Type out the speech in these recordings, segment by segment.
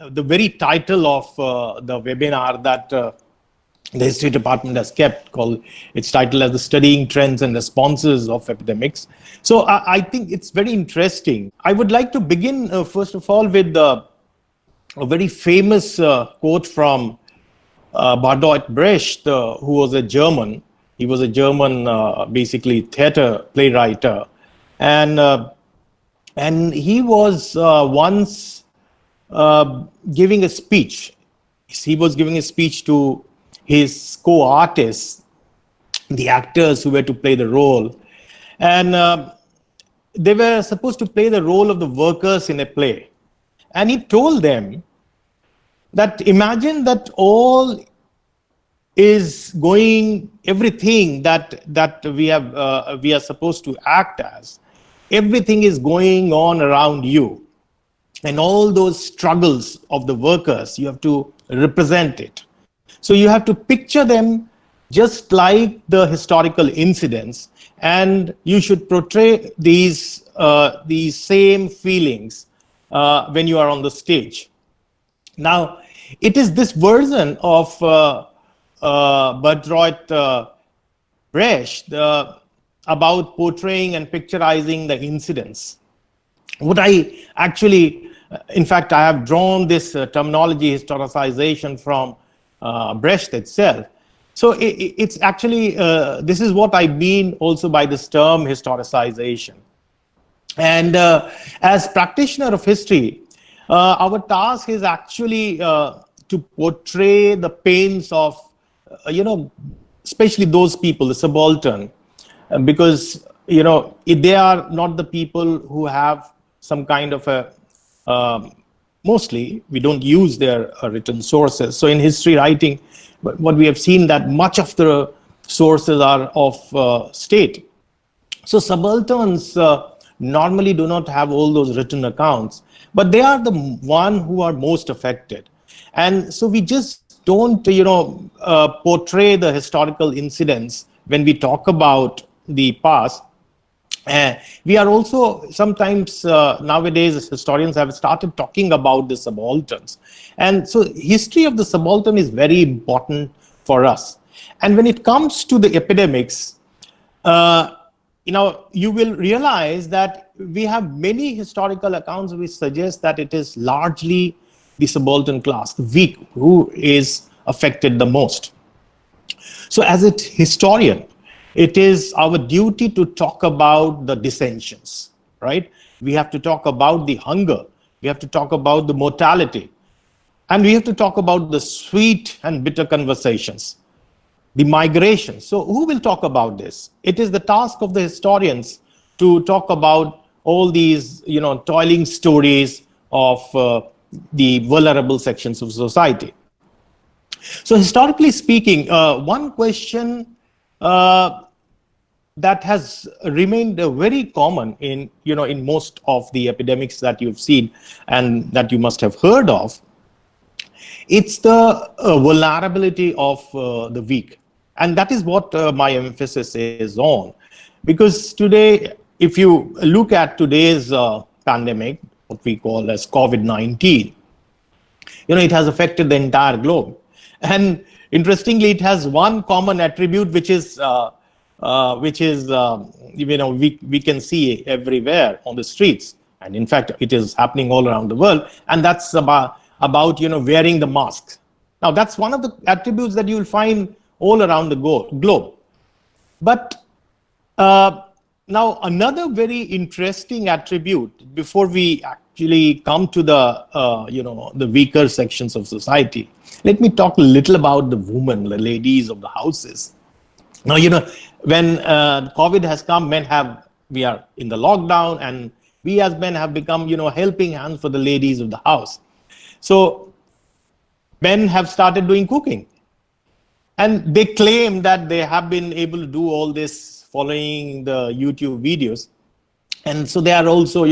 the very title of the webinar that the history department has kept, called its title as the Studying Trends and Responses of Epidemics. So I think it's very interesting. I would like to begin first of all with a very famous quote from Bertolt Brecht, who was a German. He was a German, basically theater playwright, and he was once giving a speech. He was giving a speech to his co-artists, the actors who were to play the role, and they were supposed to play the role of the workers in a play. And he told them that imagine that all is going, everything that we are supposed to act as, everything is going on around you, and all those struggles of the workers, you have to represent it. So you have to picture them just like the historical incidents, and you should portray these same feelings when you are on the stage. Now, it is this version of Bertolt Brecht about portraying and picturizing the incidents. What I actually, in fact, I have drawn this terminology, historicization, from Brecht itself. So it's actually, this is what I mean also by this term historicization. And as practitioner of history, our task is actually to portray the pains of, especially those people, the subaltern, because, they are not the people who have some kind of a, mostly we don't use their written sources. So in history writing, what we have seen that much of the sources are of state. So subalterns normally do not have all those written accounts, but they are the one who are most affected. And so we just don't, portray the historical incidents when we talk about the past. We are also sometimes nowadays as historians have started talking about the subalterns, and so history of the subaltern is very important for us. And when it comes to the epidemics, you will realize that we have many historical accounts which suggest that it is largely the subaltern class, the weak, who is affected the most. So as a historian, it is our duty to talk about the dissensions, right? We have to talk about the hunger. We have to talk about the mortality. And we have to talk about the sweet and bitter conversations, the migration. So who will talk about this? It is the task of the historians to talk about all these, toiling stories of the vulnerable sections of society. So historically speaking, one question that has remained very common in most of the epidemics that you've seen and that you must have heard of, it's the vulnerability of the weak. And that is what my emphasis is on. Because today, if you look at today's pandemic, what we call as COVID-19, it has affected the entire globe. And interestingly, it has one common attribute, which is we can see everywhere on the streets, and in fact it is happening all around the world, and that's about wearing the mask. Now that's one of the attributes that you will find all around the globe. But now another very interesting attribute, before we actually come to the the weaker sections of society, let me talk a little about the women, the ladies of the houses. Now, when COVID has come, we are in the lockdown, and we as men have become, helping hands for the ladies of the house. So men have started doing cooking, and they claim that they have been able to do all this following the YouTube videos. And so they are also,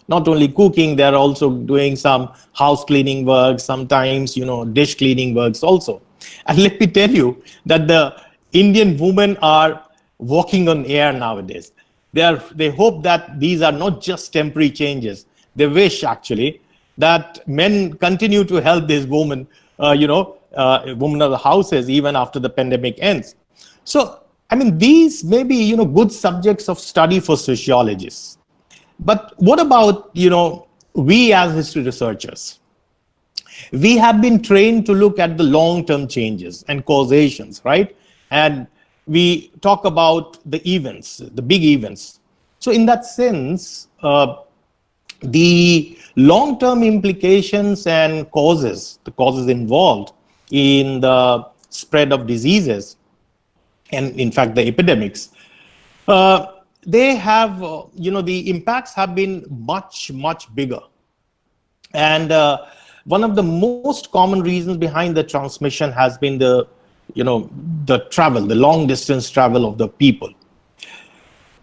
not only cooking, they are also doing some house cleaning work, sometimes, dish cleaning works also. And let me tell you that the Indian women are walking on air nowadays. They hope that these are not just temporary changes. They wish actually that men continue to help these women, women of the houses even after the pandemic ends. So, I mean, these may be, good subjects of study for sociologists. But what about, we as history researchers? We have been trained to look at the long-term changes and causations, right? And we talk about the events, the big events. So in that sense, the long-term implications and causes, the causes involved in the spread of diseases, and in fact the epidemics, they have, the impacts have been much, much bigger. And one of the most common reasons behind the transmission has been the travel, the long distance travel of the people.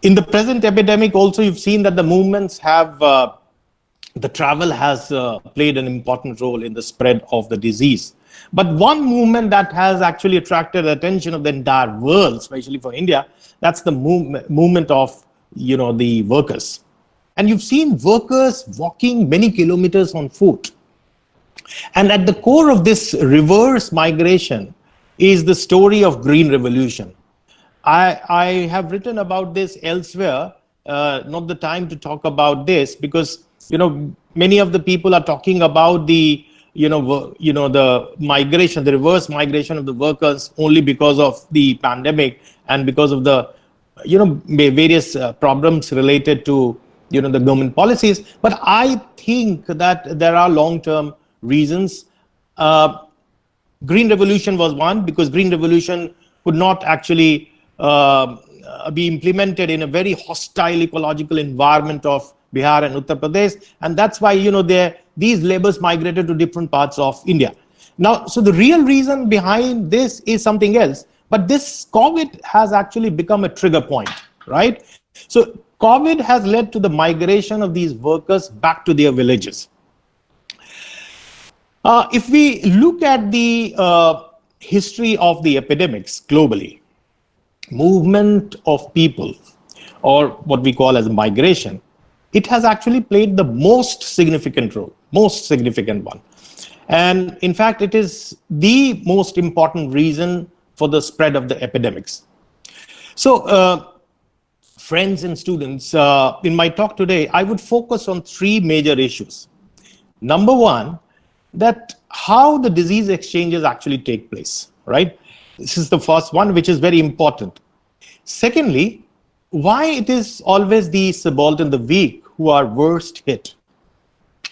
In the present epidemic also, you've seen that the movements have, the travel has played an important role in the spread of the disease. But one movement that has actually attracted the attention of the entire world, especially for India, that's the movement of, the workers. And you've seen workers walking many kilometers on foot. And at the core of this reverse migration is the story of Green Revolution. I have written about this elsewhere, not the time to talk about this, because many of the people are talking about the the migration, the reverse migration of the workers only because of the pandemic and because of the various problems related to the government policies. But I think that there are long-term reasons. Green Revolution was one, because Green Revolution could not actually be implemented in a very hostile ecological environment of Bihar and Uttar Pradesh, and that's why these laborers migrated to different parts of India. Now, so the real reason behind this is something else, but this COVID has actually become a trigger point, right? So COVID has led to the migration of these workers back to their villages. If we look at the history of the epidemics globally, movement of people, or what we call as migration, it has actually played the most significant role, most significant one. And in fact, it is the most important reason for the spread of the epidemics. So, friends and students, in my talk today, I would focus on three major issues. Number one, that how the disease exchanges actually take place, right? This is the first one, which is very important. Secondly, why it is always the subaltern, the weak, who are worst hit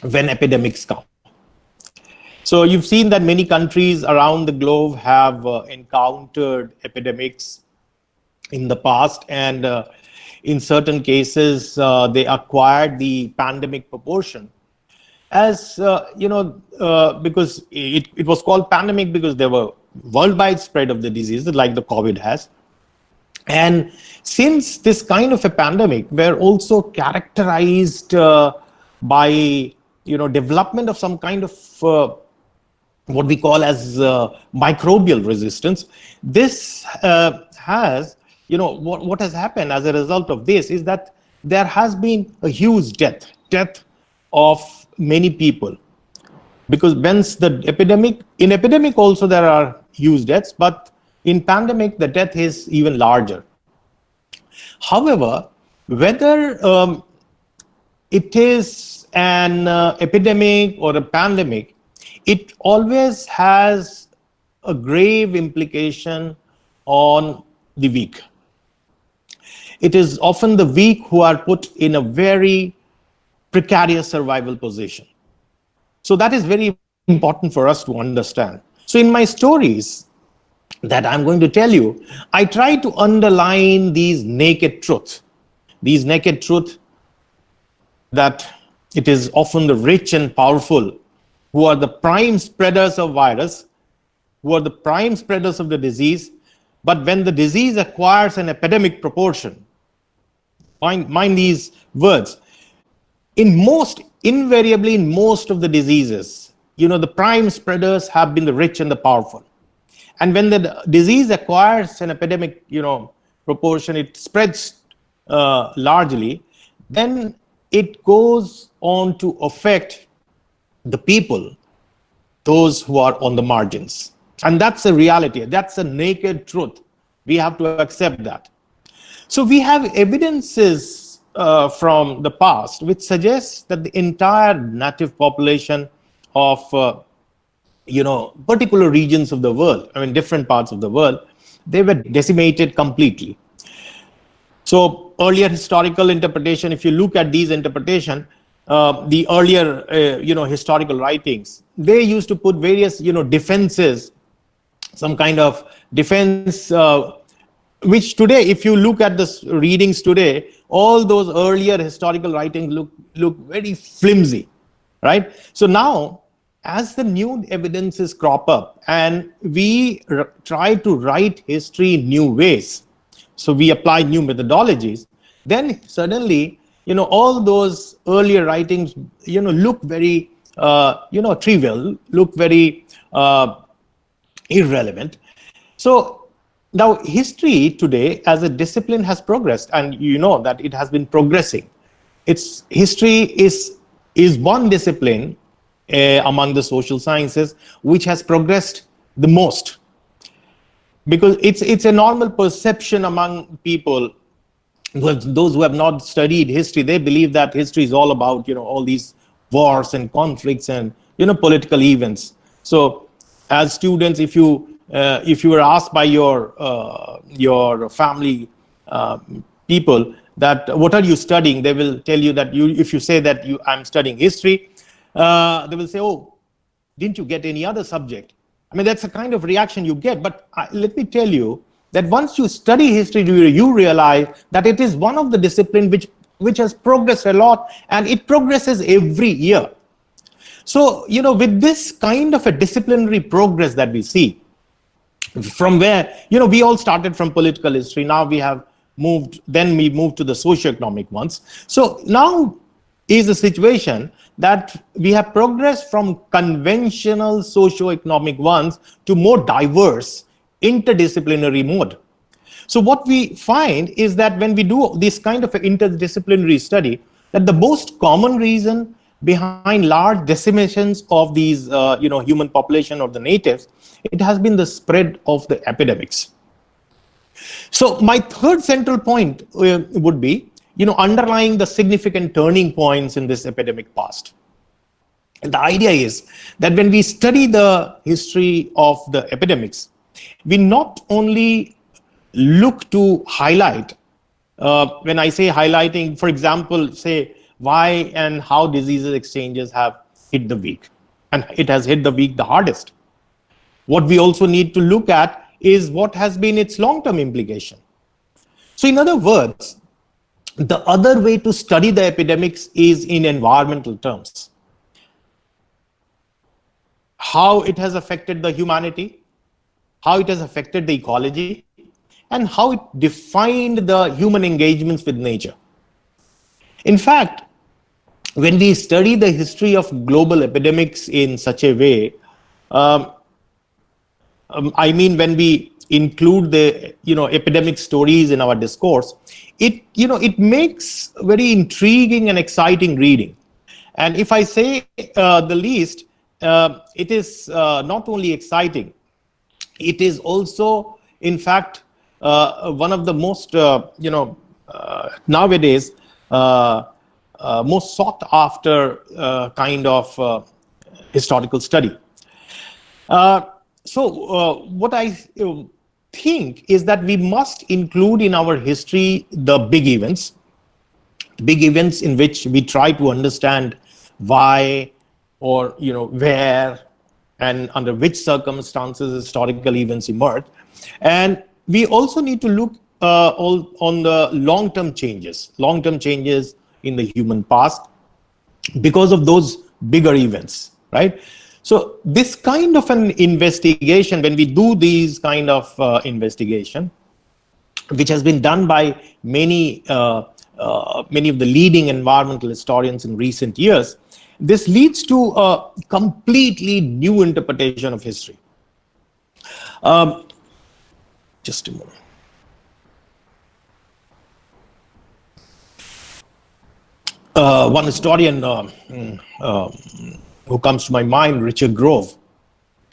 when epidemics come. So you've seen that many countries around the globe have encountered epidemics in the past, and in certain cases, they acquired the pandemic proportion as, because it was called pandemic because there were worldwide spread of the diseases like the COVID has. And since this kind of a pandemic were also characterized by, development of some kind of what we call as microbial resistance, this has, what has happened as a result of this is that there has been a huge death of many people. Because when the in epidemic also there are huge deaths, but in pandemic, the death is even larger. However, whether it is an epidemic or a pandemic, it always has a grave implication on the weak. It is often the weak who are put in a very precarious survival position. So that is very important for us to understand. So in my stories that I'm going to tell you, I try to underline these naked truths that it is often the rich and powerful who are the prime spreaders of virus, who are the prime spreaders of the disease. But when the disease acquires an epidemic proportion, mind these words, invariably in most of the diseases, the prime spreaders have been the rich and the powerful. And when the disease acquires an epidemic, proportion, it spreads largely, then it goes on to affect the people, those who are on the margins. And that's a reality. That's a naked truth. We have to accept that. So we have evidences from the past which suggests that the entire native population of particular regions of the world, I mean different parts of the world, they were decimated completely. So earlier historical interpretation, if you look at these interpretation, the earlier historical writings, they used to put various defenses, some kind of defense, which today, if you look at the readings today, all those earlier historical writings look very flimsy, right? So now, as the new evidences crop up and we try to write history in new ways, so we apply new methodologies, then suddenly, all those earlier writings, look very, trivial, look very irrelevant. So now history today as a discipline has progressed, and you know that it has been progressing. History is one discipline among the social sciences which has progressed the most, because it's a normal perception among people, those who have not studied history. They believe that history is all about all these wars and conflicts and political events. So as students, if you were asked by your family people that what are you studying, they will tell you that if you say that I'm studying history, they will say, oh, didn't you get any other subject? I mean, that's a kind of reaction you get. But let me tell you that once you study history, you realize that it is one of the disciplines which has progressed a lot, and it progresses every year. So, with this kind of a disciplinary progress that we see, from where, we all started from political history, now we moved to the socioeconomic ones. So now is a situation that we have progressed from conventional socioeconomic ones to more diverse interdisciplinary mode. So what we find is that when we do this kind of an interdisciplinary study, that the most common reason behind large decimations of these human population or the natives, it has been the spread of the epidemics. So my third central point would be underlying the significant turning points in this epidemic past. And the idea is that when we study the history of the epidemics, we not only look to highlight, when I say highlighting, for example, say why and how diseases exchanges have hit the weak, and it has hit the weak the hardest. What we also need to look at is what has been its long-term implication. So in other words, the other way to study the epidemics is in environmental terms. How it has affected the humanity, how it has affected the ecology, and how it defined the human engagements with nature. In fact, when we study the history of global epidemics in such a way, I mean, when we include the epidemic stories in our discourse, it makes very intriguing and exciting reading. And if I say the least, it is not only exciting, it is also, in fact, one of the most nowadays most sought after kind of historical study. So what I think is that we must include in our history the big events in which we try to understand why or where and under which circumstances historical events emerge. And we also need to look on the long-term changes in the human past because of those bigger events, right? So this kind of an investigation, when we do these kind of investigation, which has been done by many of the leading environmental historians in recent years, this leads to a completely new interpretation of history. Just a moment. One historian who comes to my mind, Richard Grove,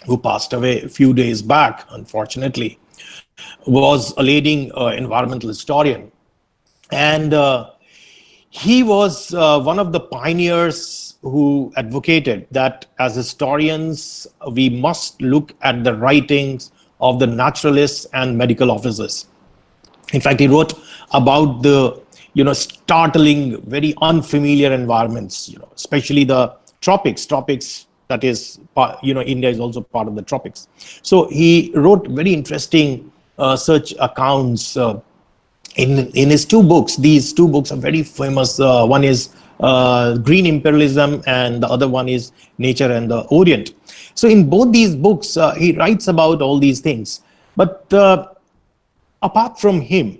who passed away a few days back, unfortunately, was a leading environmental historian. And he was one of the pioneers who advocated that as historians, we must look at the writings of the naturalists and medical officers. In fact, he wrote about the startling, very unfamiliar environments, especially the tropics. That is, India is also part of the tropics. So he wrote very interesting such accounts in his two books. These two books are very famous. One is Green Imperialism, and the other one is Nature and the Orient. So in both these books, he writes about all these things. But apart from him,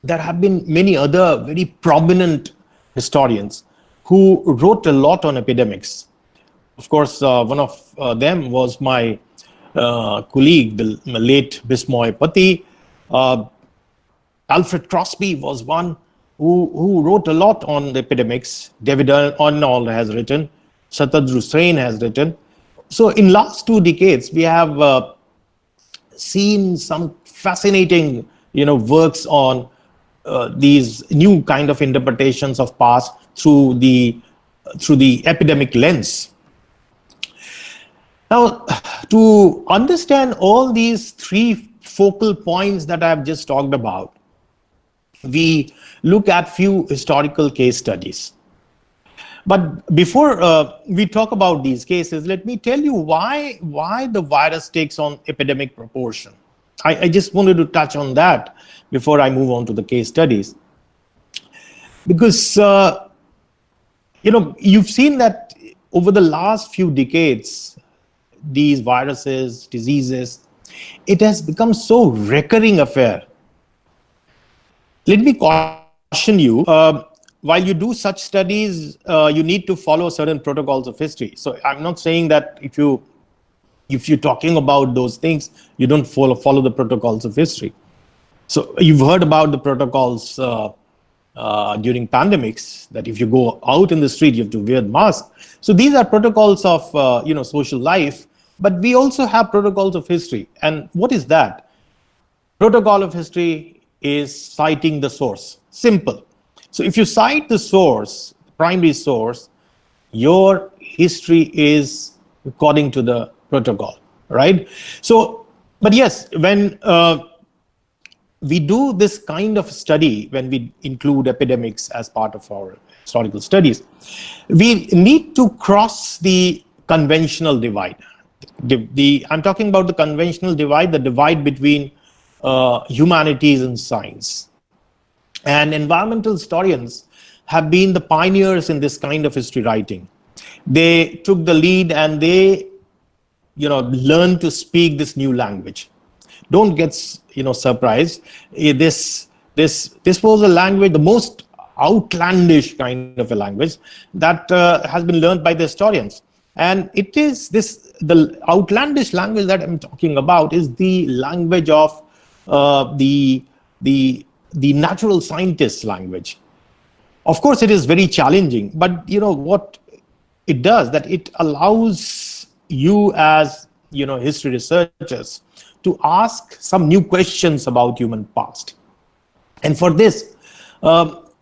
there have been many other very prominent historians who wrote a lot on epidemics. Of course, one of them was my colleague, the late Bismoy Pati. Alfred Crosby was one who wrote a lot on the epidemics. David Arnold has written. Satadru Srain has written. So in last 2 decades, we have seen some fascinating, works on these new kind of interpretations of past through the epidemic lens. Now, to understand all these 3 focal points that I have just talked about, we look at few historical case studies. But before we talk about these cases, let me tell you why the virus takes on epidemic proportion. I just wanted to touch on that before I move on to the case studies. Because, you've seen that over the last few decades, these viruses, diseases, it has become so recurring affair. Let me caution you, while you do such studies, you need to follow certain protocols of history. So I'm not saying that if you're talking about those things, you don't follow the protocols of history. So you've heard about the protocols during pandemics, that if you go out in the street, you have to wear the mask. So these are protocols of social life, but we also have protocols of history. And what is that? Protocol of history is citing the source. Simple. So if you cite the source, primary source, your history is according to the protocol, right? So, but yes, when we do this kind of study, when we include epidemics as part of our historical studies, we need to cross the conventional divide. I'm talking about the conventional divide, the divide between humanities and science. And environmental historians have been the pioneers in this kind of history writing. They took the lead and they, learned to speak this new language. Don't get, surprised. This was a language, the most outlandish kind of a language that has been learned by the historians. And it is the outlandish language that I'm talking about is the language of the natural scientist language. Of course, it is very challenging, but what it does, that it allows you as history researchers to ask some new questions about human past. And for this,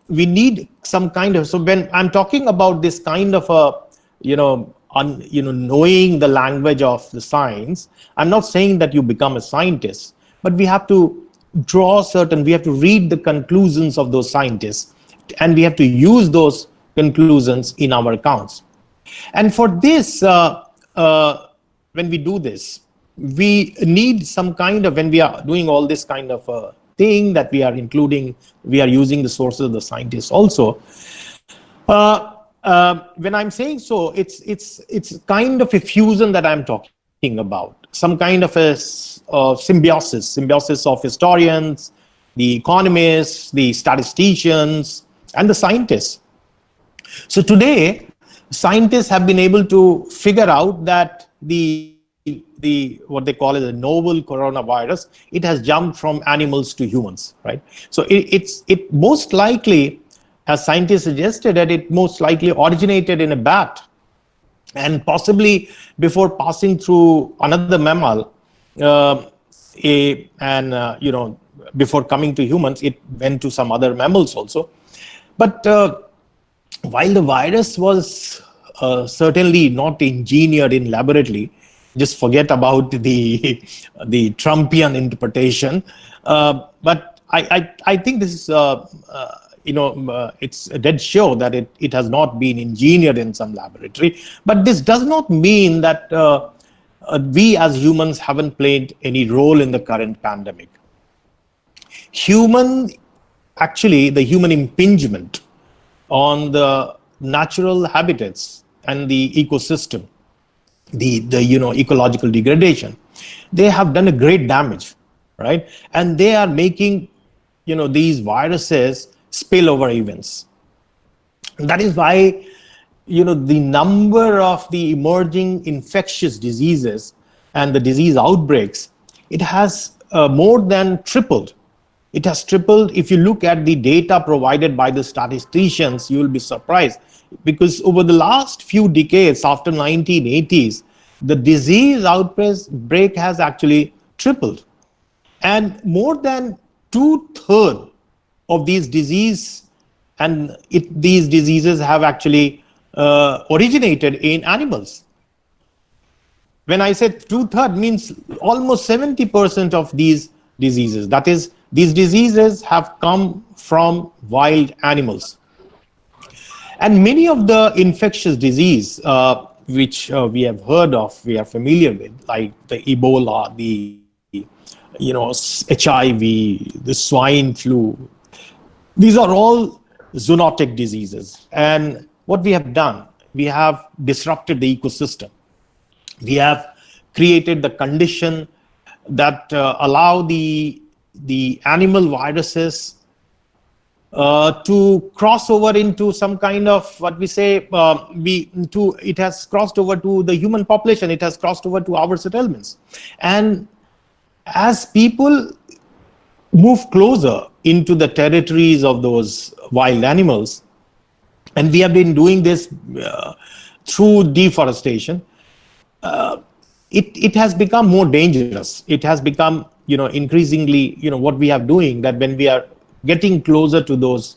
we need some kind of, so when I'm talking about this kind of knowing the language of the science, I'm not saying that you become a scientist, but we have to we have to read the conclusions of those scientists, and we have to use those conclusions in our accounts. And for this, when we do this, we need some kind of, when we are doing all this kind of thing that we are using the sources of the scientists also. When I'm saying so, it's kind of a fusion that I'm talking about. Some kind of a symbiosis of historians, the economists, the statisticians, and the scientists. So today, scientists have been able to figure out that the what they call it, the novel coronavirus, it has jumped from animals to humans, right? So it most likely, as scientists suggested, that it most likely originated in a bat. and possibly before passing through another mammal, uh, before coming to humans, it went to some other mammals also. But while the virus was certainly not engineered in laboratory, just forget about the the Trumpian interpretation. But I think this is it's a dead sure that it has not been engineered in some laboratory. But this does not mean that we as humans haven't played any role in the current pandemic. Human, actually, the human impingement on the natural habitats and the ecosystem, the ecological degradation, they have done a great damage, right? And they are making these viruses spillover events. That is why the number of the emerging infectious diseases and the disease outbreaks, it has more than tripled. It has tripled. If you look at the data provided by the statisticians, you will be surprised, because over the last few decades after 1980s, the disease outbreak has actually tripled. And more than 2/3 of these diseases have actually originated in animals. When I said 2/3, means almost 70% of these diseases. That is, these diseases have come from wild animals. And many of the infectious disease which we have heard of, we are familiar with, like the Ebola, the HIV, the swine flu, these are all zoonotic diseases. And what we have done, we have disrupted the ecosystem. We have created the condition that allow the animal viruses to cross over into some kind of what we say, it has crossed over to the human population, it has crossed over to our settlements. And as people move closer into the territories of those wild animals, and we have been doing this through deforestation, it has become more dangerous. It has become, increasingly, what we are doing, that when we are getting closer to those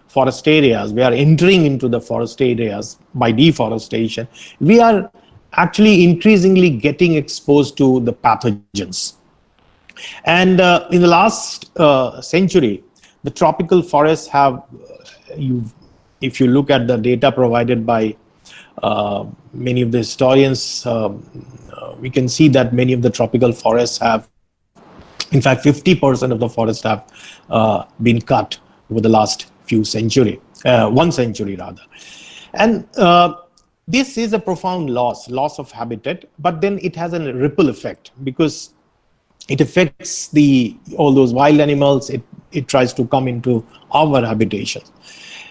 forest areas, we are entering into the forest areas by deforestation, we are actually increasingly getting exposed to the pathogens. And in the last century, the tropical forests have, if you look at the data provided by many of the historians, we can see that many of the tropical forests have, in fact, 50% of the forests have been cut over the last few century, 1 century rather. And this is a profound loss of habitat, but then it has a ripple effect, because it affects all those wild animals. It tries to come into our habitations.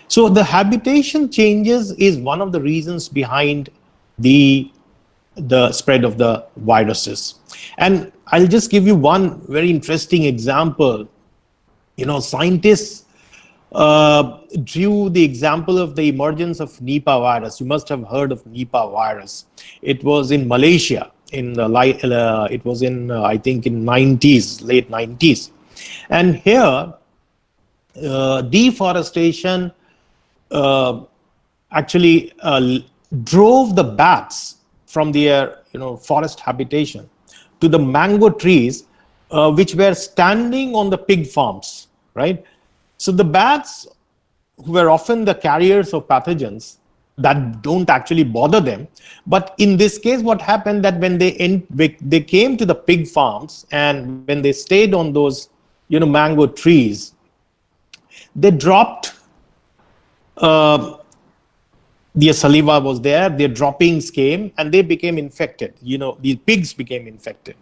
So the habitation changes is one of the reasons behind the spread of the viruses. And I'll just give you one very interesting example. Scientists drew the example of the emergence of Nipah virus. You must have heard of Nipah virus. It was in Malaysia. It was in I think in late 90s, and here deforestation actually drove the bats from their forest habitation to the mango trees which were standing on the pig farms, right? So the bats, who were often the carriers of pathogens that don't actually bother them, but in this case what happened, that when they came to the pig farms, and when they stayed on those mango trees, they dropped their saliva was there, their droppings came, and they became infected. These pigs became infected.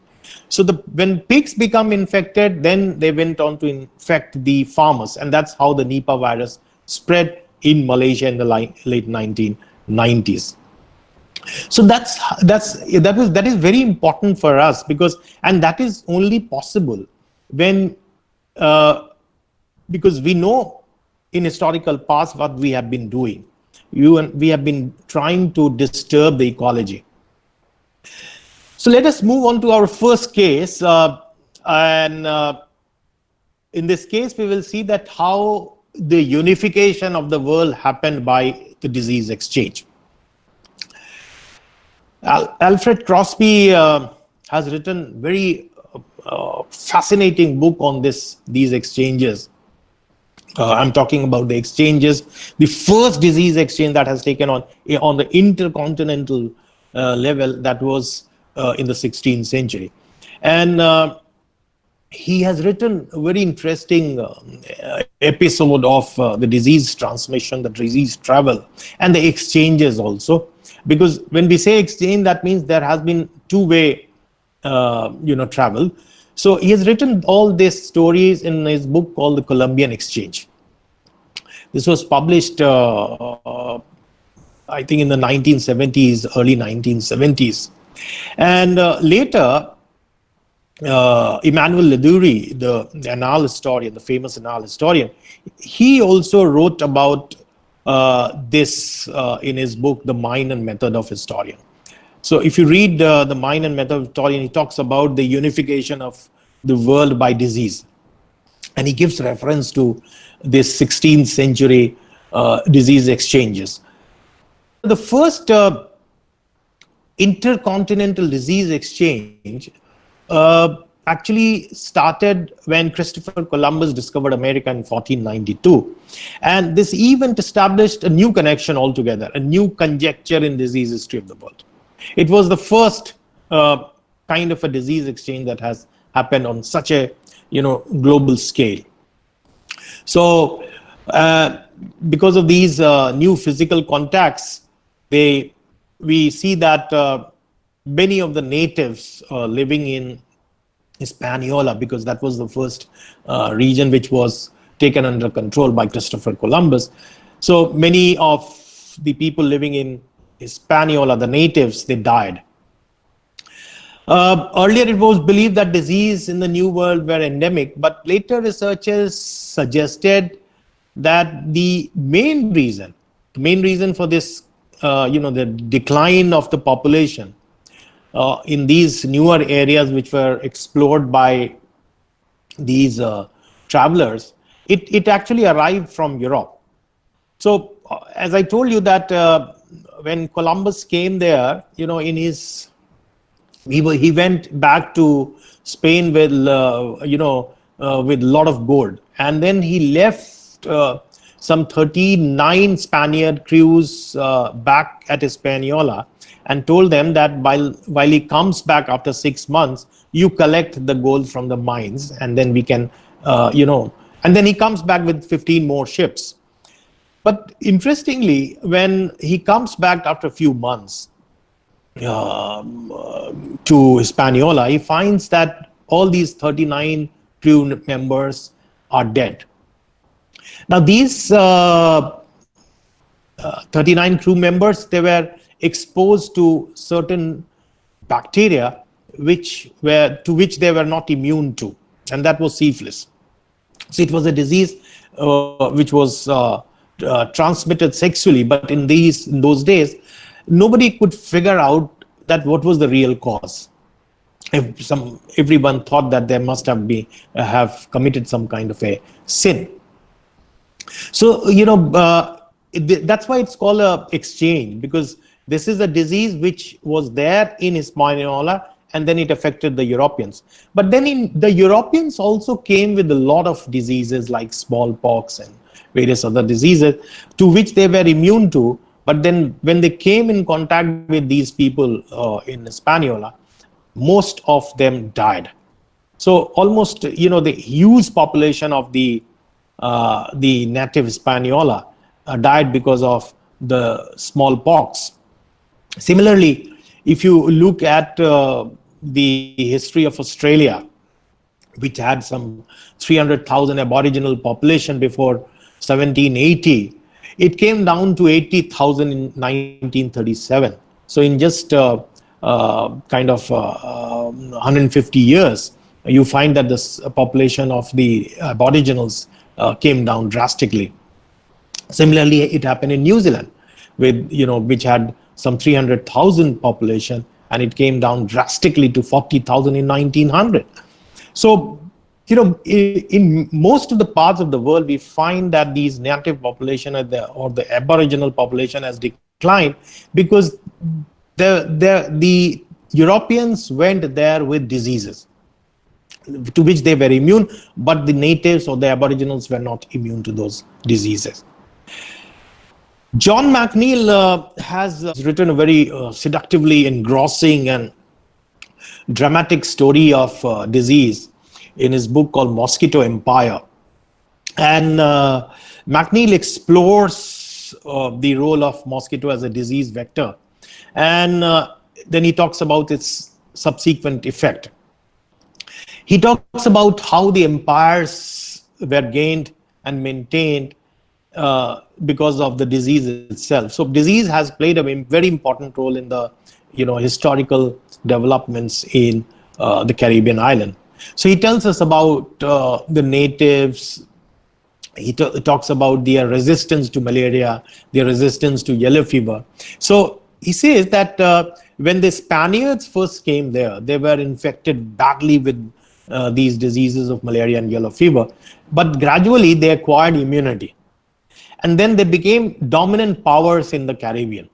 So when pigs become infected, then they went on to infect the farmers, and that's how the Nipah virus spread in Malaysia in the late 1990s. So that is very important for us, and that is only possible when because we know in historical past what we have been doing. we have been trying to disturb the ecology. So let us move on to our first case. In this case, we will see that how the unification of the world happened by the disease exchange. Alfred Crosby has written very fascinating book on these exchanges. I'm talking about the exchanges, the first disease exchange that has taken on the intercontinental level, that was in the 16th century. And he has written a very interesting episode of the disease transmission, the disease travel, and the exchanges also. Because when we say exchange, that means there has been two-way travel. So he has written all these stories in his book called the Columbian Exchange. This was published, I think, in the 1970s, early 1970s. And later, Emmanuel Ledoury, the annal historian, the famous annal historian, he also wrote about this in his book, The Mind and Method of Historian. So if you read The Mind and Method of Historian, he talks about the unification of the world by disease. And he gives reference to this 16th century disease exchanges. The first intercontinental disease exchange actually started when Christopher Columbus discovered America in 1492. And this event established a new connection altogether, a new conjecture in disease history of the world. It was the first kind of a disease exchange that has happened on such a global scale. So because of these new physical contacts, we see that many of the natives living in Hispaniola, because that was the first region which was taken under control by Christopher Columbus. So many of the people living in Hispaniola, the natives, they died. Earlier it was believed that disease in the New World were endemic, but later researchers suggested that the main reason for this, the decline of the population in these newer areas which were explored by these travelers, it actually arrived from Europe. So as I told you that when Columbus came there, he went back to Spain with with a lot of gold, and then he left some 39 Spaniard crews back at Hispaniola, and told them that while he comes back after 6 months, you collect the gold from the mines, and then we can, and then he comes back with 15 more ships. But interestingly, when he comes back after a few months to Hispaniola, he finds that all these 39 crew members are dead. Now, these 39 crew members, they were exposed to certain bacteria to which they were not immune to, and that was syphilis. So it was a disease which was transmitted sexually, but in those days, nobody could figure out that what was the real cause. Everyone thought that they must have committed some kind of a sin. So that's why it's called a exchange, because this is a disease which was there in Hispaniola, and then it affected the Europeans. But then the Europeans also came with a lot of diseases like smallpox and various other diseases to which they were immune to. But then when they came in contact with these people in Hispaniola, most of them died. So almost, the huge population of the native Hispaniola died because of the smallpox. Similarly, if you look at the history of Australia, which had some 300,000 Aboriginal population before 1780, it came down to 80,000 in 1937. So in just 150 years, you find that this population of the Aboriginals came down drastically. Similarly, it happened in New Zealand. with, which had some 300,000 population, and it came down drastically to 40,000 in 1900. So, in most of the parts of the world, we find that these native population or the aboriginal population has declined because the Europeans went there with diseases to which they were immune, but the natives or the aboriginals were not immune to those diseases. John McNeill has written a very seductively engrossing and dramatic story of disease in his book called Mosquito Empire. And McNeill explores the role of mosquito as a disease vector. And then he talks about its subsequent effect. He talks about how the empires were gained and maintained because of the disease itself. So disease has played a very important role in the historical developments in the Caribbean island. So he tells us about the natives. He talks about their resistance to malaria, their resistance to yellow fever. So he says that when the Spaniards first came there, they were infected badly with these diseases of malaria and yellow fever, but gradually they acquired immunity. And then they became dominant powers in the Caribbean.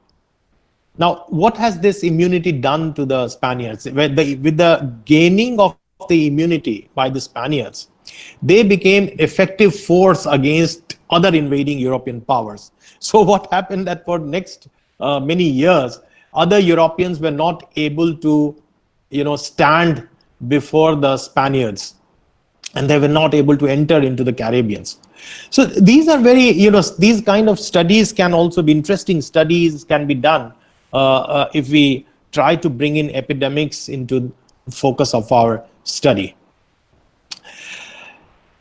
Now, what has this immunity done to the Spaniards? With the gaining of the immunity by the Spaniards, they became effective force against other invading European powers. So what happened that for next many years, other Europeans were not able to, stand before the Spaniards, and they were not able to enter into the Caribbeans. So these are very, these kind of studies can also be interesting studies can be done if we try to bring in epidemics into the focus of our study.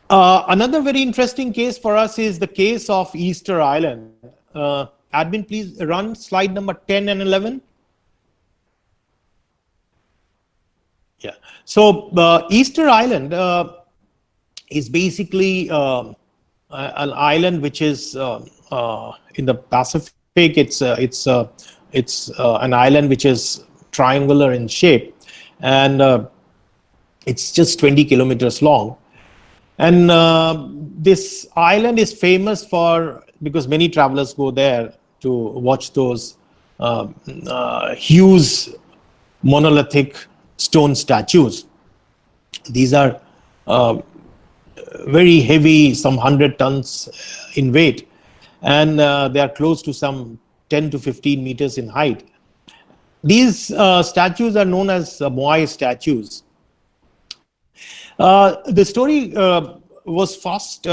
Another very interesting case for us is the case of Easter Island. Admin, please run slide number 10 and 11. Yeah. So Easter Island is basically an island which is in the Pacific. It's an island which is triangular in shape, and it's just 20 kilometers long. And this island is famous because many travelers go there to watch those huge monolithic stone statues. These are very heavy, some 100 tons in weight, and they are close to some 10 to 15 meters in height. These statues are known as Moai statues. The story was first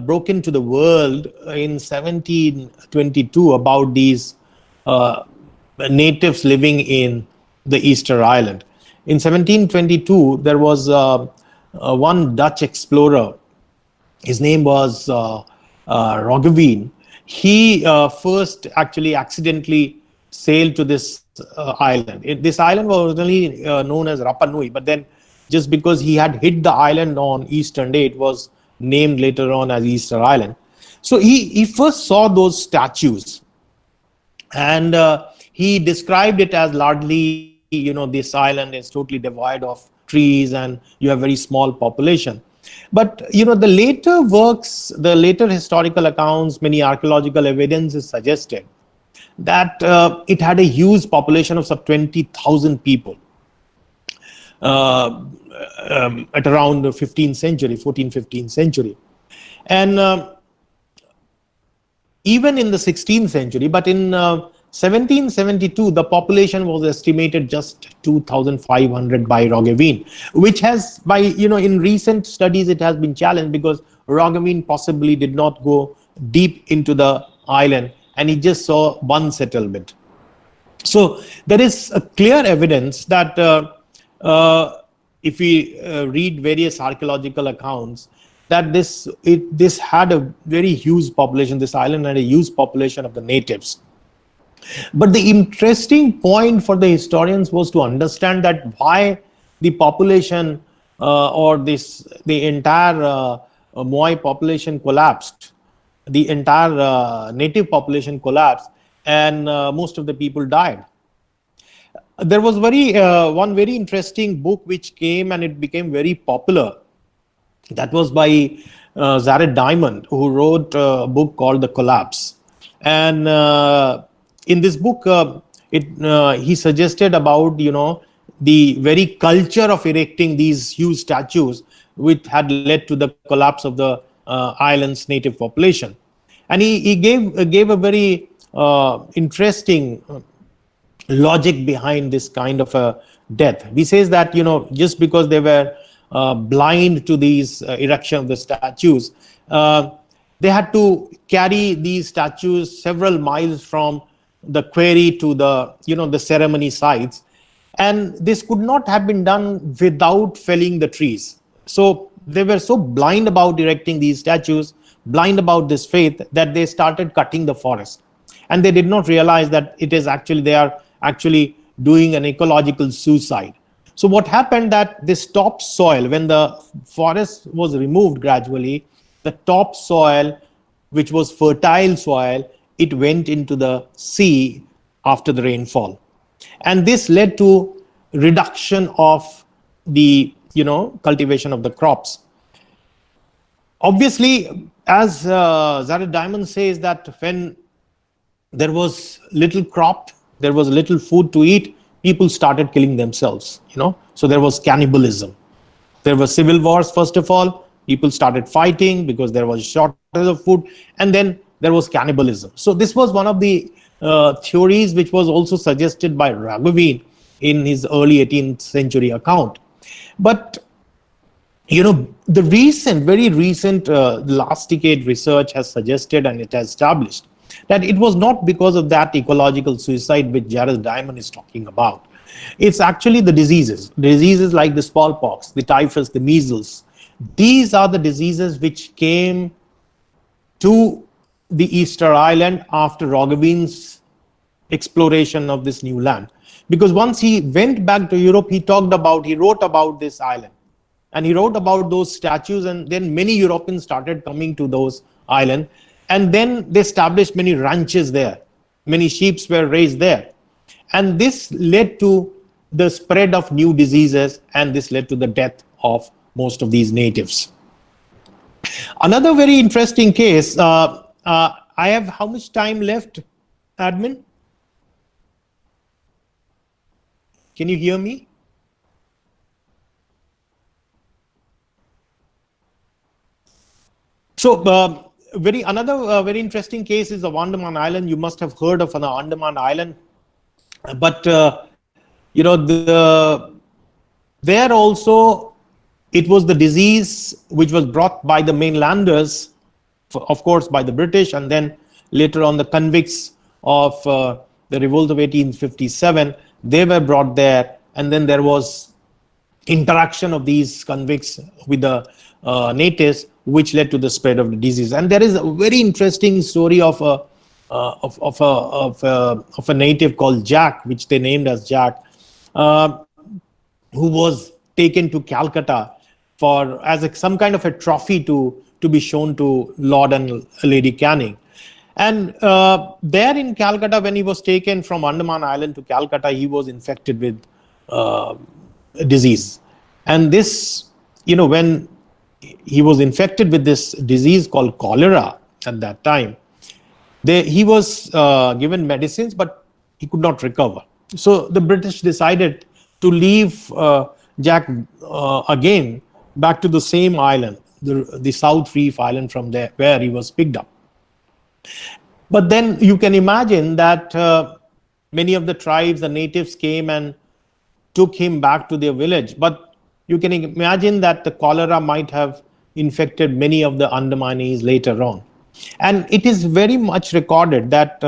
broken to the world in 1722 about these natives living in the Easter Island. In 1722, there was one Dutch explorer. His name was Roggeveen. He first actually accidentally sailed to this island. This island was originally known as Rapa Nui, but then just because he had hit the island on Eastern Day, it was named later on as Easter Island. So he first saw those statues, and he described it as largely, this island is totally devoid of trees and you have very small population. But the later works, the later historical accounts, many archaeological evidences suggested that it had a huge population of some 20,000 people at around the 15th century, 14th, 15th century. And even in the 16th century, but in 1772, the population was estimated just 2,500 by Roggeveen, which has, in recent studies, it has been challenged because Roggeveen possibly did not go deep into the island and he just saw one settlement. So there is a clear evidence that if we read various archaeological accounts, that this had a very huge population, this island had a huge population of the natives. But the interesting point for the historians was to understand that why the population or the entire Moai population collapsed, the entire native population collapsed, and most of the people died. There was one very interesting book which came and it became very popular. That was by Jared Diamond, who wrote a book called The Collapse. And in this book, he suggested about, the very culture of erecting these huge statues, which had led to the collapse of the island's native population. And he gave a very interesting logic behind this kind of a death. He says that, just because they were blind to these erection of the statues, they had to carry these statues several miles from the quarry to the ceremony sites, and this could not have been done without felling the trees. So they were so blind about erecting these statues, blind about this faith, that they started cutting the forest, and they did not realize that they are actually doing an ecological suicide. So what happened, that this topsoil, when the forest was removed gradually, the topsoil, which was fertile soil, it went into the sea after the rainfall. And this led to reduction of the cultivation of the crops. Obviously, as Jared Diamond says, that when there was little crop, there was little food to eat, people started killing themselves, So there was cannibalism. There were civil wars, first of all. People started fighting because there was a shortage of food. And then there was cannibalism. So this was one of the theories which was also suggested by Raghaveen in his early 18th century account. But, the very recent last decade research has suggested, and it has established, that it was not because of that ecological suicide which Jared Diamond is talking about. It's actually the diseases like the smallpox, the typhus, the measles. These are the diseases which came to the Easter Island after Raghaveen's exploration of this new land. Because once he went back to Europe, he wrote about this island. And he wrote about those statues, and then many Europeans started coming to those islands. And then they established many ranches there. Many sheep were raised there. And this led to the spread of new diseases, and this led to the death of most of these natives. Another very interesting case, I have how much time left, admin? Can you hear me? So, another very interesting case is of Andaman Island. You must have heard of an Andaman Island, but there also it was the disease which was brought by the mainlanders, of course by the British, and then later on the convicts of the revolt of 1857. They were brought there, and then there was interaction of these convicts with the natives, which led to the spread of the disease. And there is a very interesting story of a native called Jack, which they named as Jack, who was taken to Calcutta as some kind of a trophy to be shown to Lord and Lady Canning. And there in Calcutta, when he was taken from Andaman Island to Calcutta, he was infected with disease. And this, when he was infected with this disease called cholera at that time, he was given medicines, but he could not recover. So the British decided to leave Jack again back to the same island, the South Reef Island, from there where he was picked up. But then you can imagine that many of the tribes, the natives, came and took him back to their village. But you can imagine that the cholera might have infected many of the Andamanese later on. And it is very much recorded that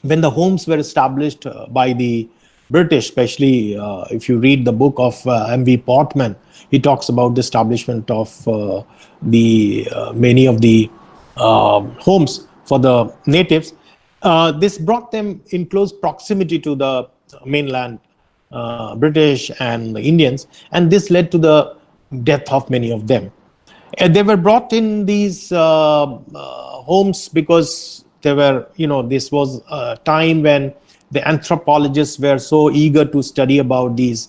when the homes were established by the British, especially if you read the book of M.V. Portman, he talks about the establishment of many of the homes for the natives. This brought them in close proximity to the mainland British and the Indians, and this led to the death of many of them. And they were brought in these homes because this was a time when the anthropologists were so eager to study about the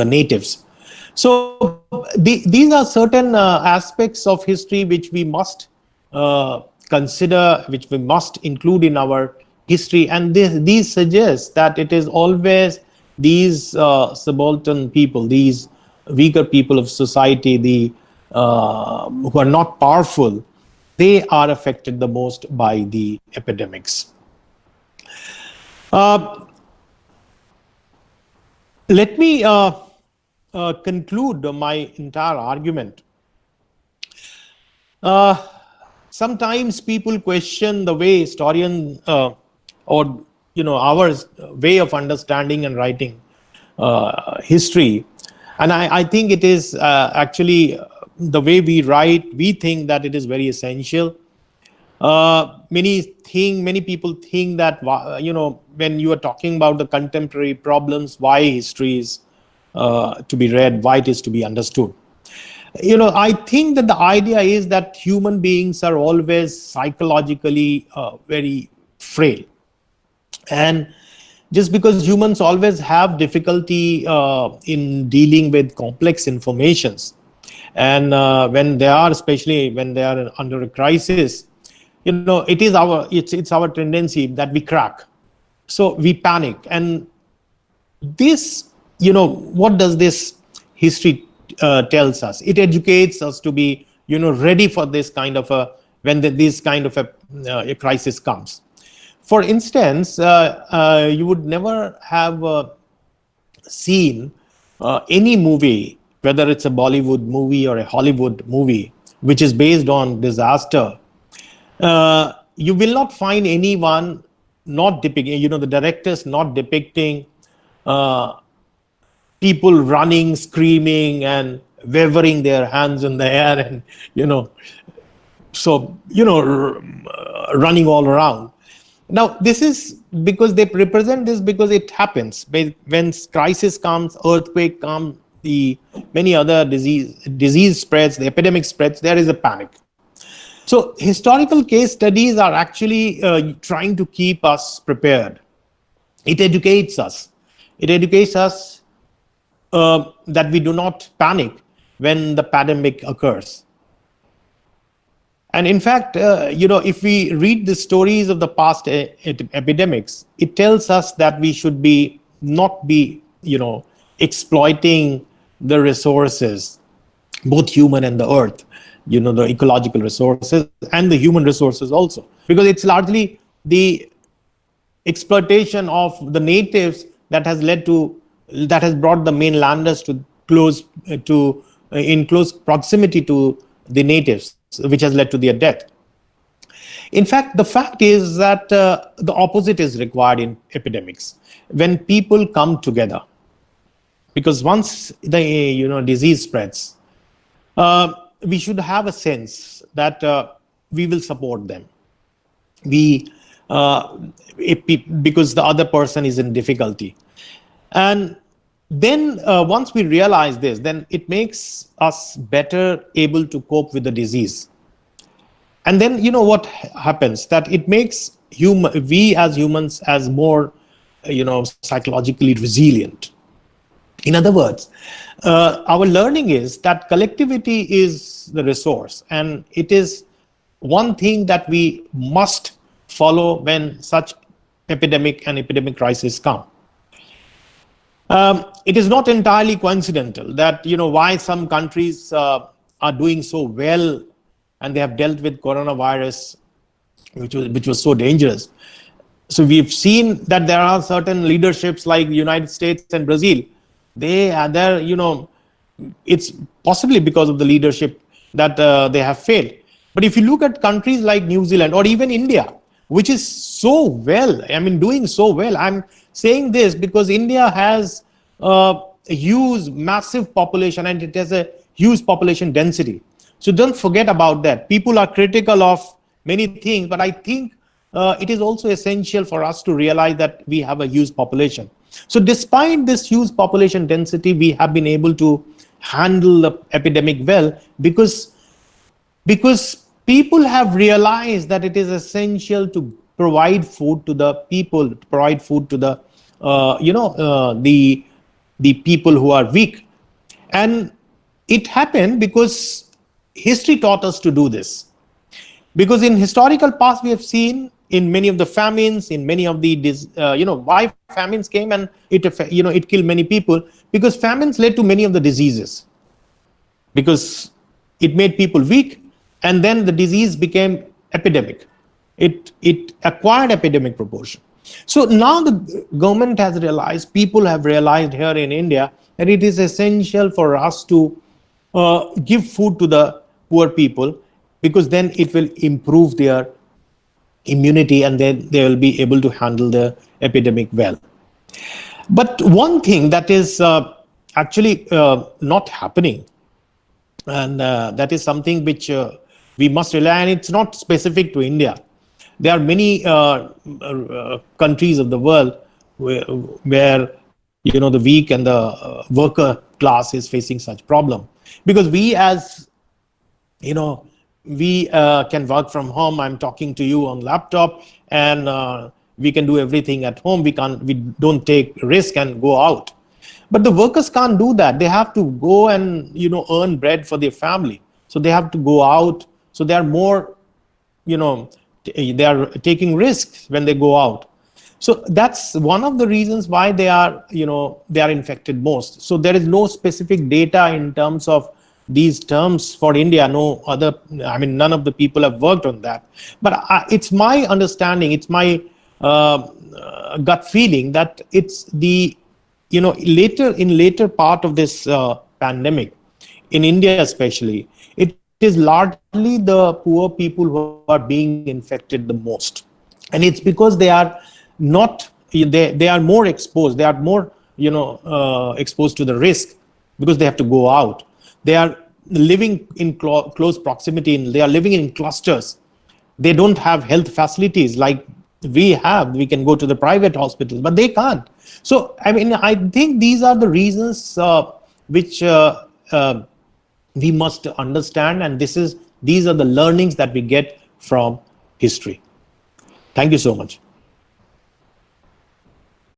natives. So these are certain aspects of history which we must consider, which we must include in our history. And these suggest that it is always these subaltern people, these weaker people of society, who are not powerful, they are affected the most by the epidemics. Let me conclude my entire argument. Sometimes people question the way historians or our way of understanding and writing history, and I think it is actually the way we write. We think that it is very essential. Many people think that when you are talking about the contemporary problems, why history is to be read, why it is to be understood. I think that the idea is that human beings are always psychologically very frail. And just because humans always have difficulty in dealing with complex informations, and especially when they are under a crisis, it's our tendency that we crack. So we panic. And this, what does this history tells us? It educates us to be ready for this kind of a crisis comes. For instance, you would never have seen any movie, whether it's a Bollywood movie or a Hollywood movie, which is based on disaster. You will not find anyone not depicting, the directors not depicting people running, screaming, and wavering their hands in the air, and running all around. Now, this is because they represent this because it happens when crisis comes, earthquake comes, the many other disease spreads, the epidemic spreads. There is a panic. So historical case studies are actually trying to keep us prepared. It educates us. It educates us that we do not panic when the pandemic occurs. And in fact, if we read the stories of the past epidemics, it tells us that we should not be exploiting the resources, both human and the earth, the ecological resources and the human resources also, because it's largely the exploitation of the natives that has brought the mainlanders in close proximity to the natives, which has led to their death. In fact, the fact is that the opposite is required in epidemics. When people come together, because once the disease spreads, we should have a sense that we will support them. Because the other person is in difficulty. And then once we realize this, then it makes us better able to cope with the disease. And then what happens, that it makes we as humans as more psychologically resilient. In other words, our learning is that collectivity is the resource, and it is one thing that we must follow when such epidemic and epidemic crisis come. It is not entirely coincidental that why some countries are doing so well and they have dealt with coronavirus, which was so dangerous. So we've seen that there are certain leaderships like the United States and Brazil. They are there, it's possibly because of the leadership that they have failed. But if you look at countries like New Zealand or even India, which is so well, doing so well. I'm saying this because India has a huge, massive population, and it has a huge population density. So don't forget about that. People are critical of many things, but I think it is also essential for us to realize that we have a huge population. So despite this huge population density, we have been able to handle the epidemic well because people have realized that it is essential to provide food to the people, to provide food to the, the people who are weak. And it happened because history taught us to do this. Because in historical past, we have seen in many of the famines, in many of the, why famines came and it killed many people, because famines led to many of the diseases. Because it made people weak, and then the disease became epidemic. It acquired epidemic proportion. So now the government has realized, people have realized here in India, that it is essential for us to give food to the poor people, because then it will improve their immunity and then they will be able to handle the epidemic well. But one thing that is actually not happening, and that is something which we must rely on. It's not specific to India. There are many countries of the world where the weak and the worker class is facing such problem, because we as we can work from home. I'm talking to you on laptop, and we can do everything at home. We don't take risk and go out. But the workers can't do that. They have to go and earn bread for their family. So they have to go out. So they are more, they are taking risks when they go out. So that's one of the reasons why they are infected most. So there is no specific data in terms of these terms for India. No other, none of the people have worked on that. But it's my understanding, it's my gut feeling that it's the later part of this pandemic, in India especially, it is largely the poor people who are being infected the most. And it's because they are not, they are more exposed, they are more exposed to the risk, because they have to go out. They are living in close proximity, and they are living in clusters. They don't have health facilities like we have. We can go to the private hospitals, but they can't. So I think these are the reasons which we must understand, and these are the learnings that we get from history. Thank you so much.